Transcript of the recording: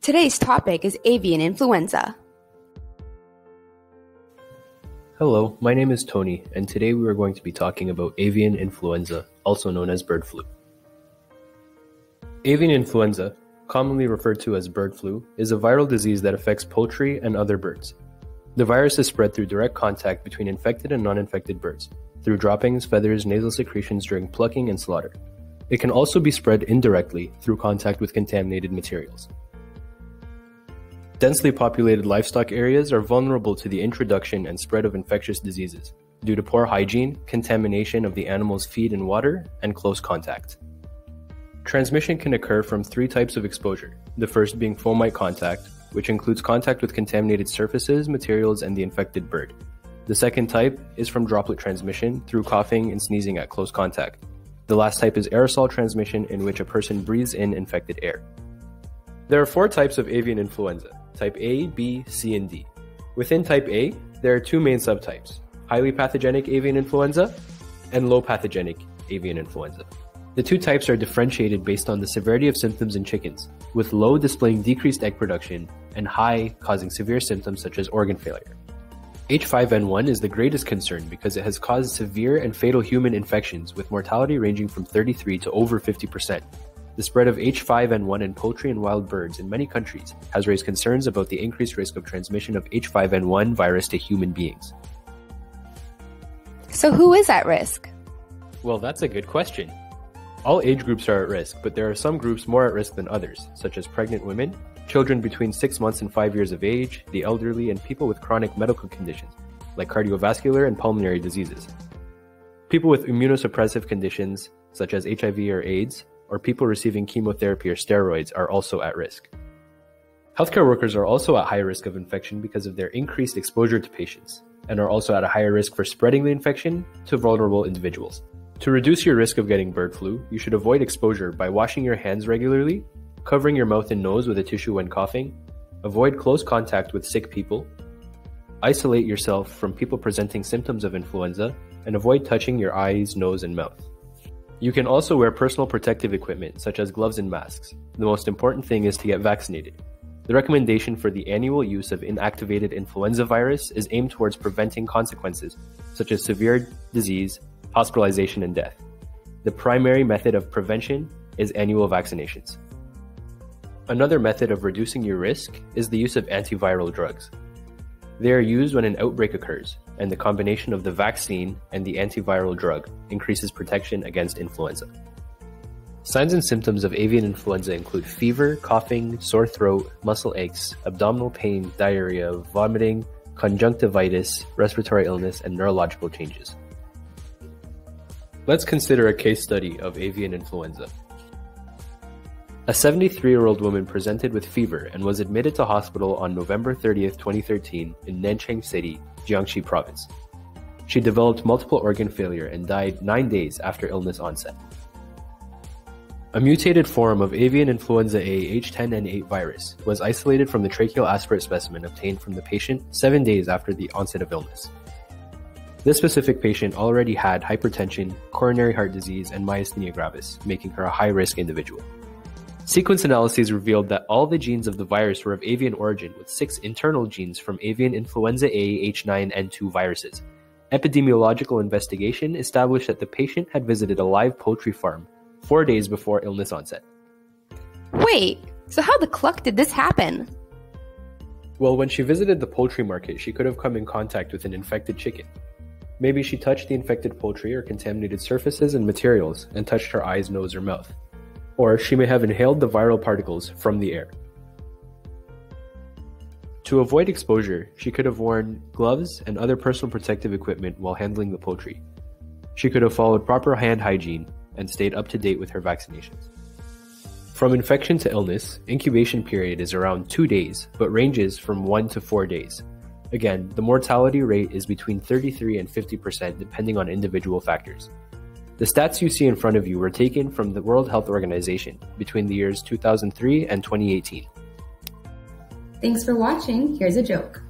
Today's topic is avian influenza. Hello, my name is Tony, and today we are going to be talking about avian influenza, also known as bird flu. Avian influenza, commonly referred to as bird flu, is a viral disease that affects poultry and other birds. The virus is spread through direct contact between infected and non-infected birds, through droppings, feathers, nasal secretions during plucking and slaughter. It can also be spread indirectly through contact with contaminated materials. Densely populated livestock areas are vulnerable to the introduction and spread of infectious diseases due to poor hygiene, contamination of the animal's feed and water, and close contact. Transmission can occur from three types of exposure, the first being fomite contact, which includes contact with contaminated surfaces, materials, and the infected bird. The second type is from droplet transmission through coughing and sneezing at close contact. The last type is aerosol transmission, in which a person breathes in infected air. There are four types of avian influenza: type A, B, C, and D. Within type A, there are two main subtypes: highly pathogenic avian influenza and low pathogenic avian influenza. The two types are differentiated based on the severity of symptoms in chickens, with low displaying decreased egg production and high causing severe symptoms such as organ failure. H5N1 is the greatest concern because it has caused severe and fatal human infections with mortality ranging from 33 to over 50%. The spread of H5N1 in poultry and wild birds in many countries has raised concerns about the increased risk of transmission of H5N1 virus to human beings. So who is at risk? Well, that's a good question. All age groups are at risk, but there are some groups more at risk than others, such as pregnant women, children between 6 months and 5 years of age, the elderly, and people with chronic medical conditions, like cardiovascular and pulmonary diseases. People with immunosuppressive conditions, such as HIV or AIDS, or people receiving chemotherapy or steroids are also at risk. Healthcare workers are also at high risk of infection because of their increased exposure to patients, and are also at a higher risk for spreading the infection to vulnerable individuals. To reduce your risk of getting bird flu, you should avoid exposure by washing your hands regularly, covering your mouth and nose with a tissue when coughing, avoid close contact with sick people, isolate yourself from people presenting symptoms of influenza, and avoid touching your eyes, nose, and mouth. You can also wear personal protective equipment such as gloves and masks. The most important thing is to get vaccinated. The recommendation for the annual use of inactivated influenza virus is aimed towards preventing consequences such as severe disease, hospitalization, and death. The primary method of prevention is annual vaccinations. Another method of reducing your risk is the use of antiviral drugs. They are used when an outbreak occurs, and the combination of the vaccine and the antiviral drug increases protection against influenza. Signs and symptoms of avian influenza include fever, coughing, sore throat, muscle aches, abdominal pain, diarrhea, vomiting, conjunctivitis, respiratory illness, and neurological changes. Let's consider a case study of avian influenza. A 73-year-old woman presented with fever and was admitted to hospital on November 30th, 2013 in Nanchang City, Jiangxi Province. She developed multiple organ failure and died 9 days after illness onset. A mutated form of avian influenza A H10N8 virus was isolated from the tracheal aspirate specimen obtained from the patient 7 days after the onset of illness. This specific patient already had hypertension, coronary heart disease, and myasthenia gravis, making her a high-risk individual. Sequence analyses revealed that all the genes of the virus were of avian origin, with 6 internal genes from avian influenza A H9N2 viruses. Epidemiological investigation established that the patient had visited a live poultry farm 4 days before illness onset. Wait, so how the cluck did this happen? Well, when she visited the poultry market, she could have come in contact with an infected chicken. Maybe she touched the infected poultry or contaminated surfaces and materials and touched her eyes, nose, or mouth. Or she may have inhaled the viral particles from the air. To avoid exposure, she could have worn gloves and other personal protective equipment while handling the poultry. She could have followed proper hand hygiene and stayed up to date with her vaccinations. From infection to illness, incubation period is around 2 days, but ranges from 1 to 4 days. Again, the mortality rate is between 33 and 50% depending on individual factors. The stats you see in front of you were taken from the World Health Organization between the years 2003 and 2018. Thanks for watching. Here's a joke.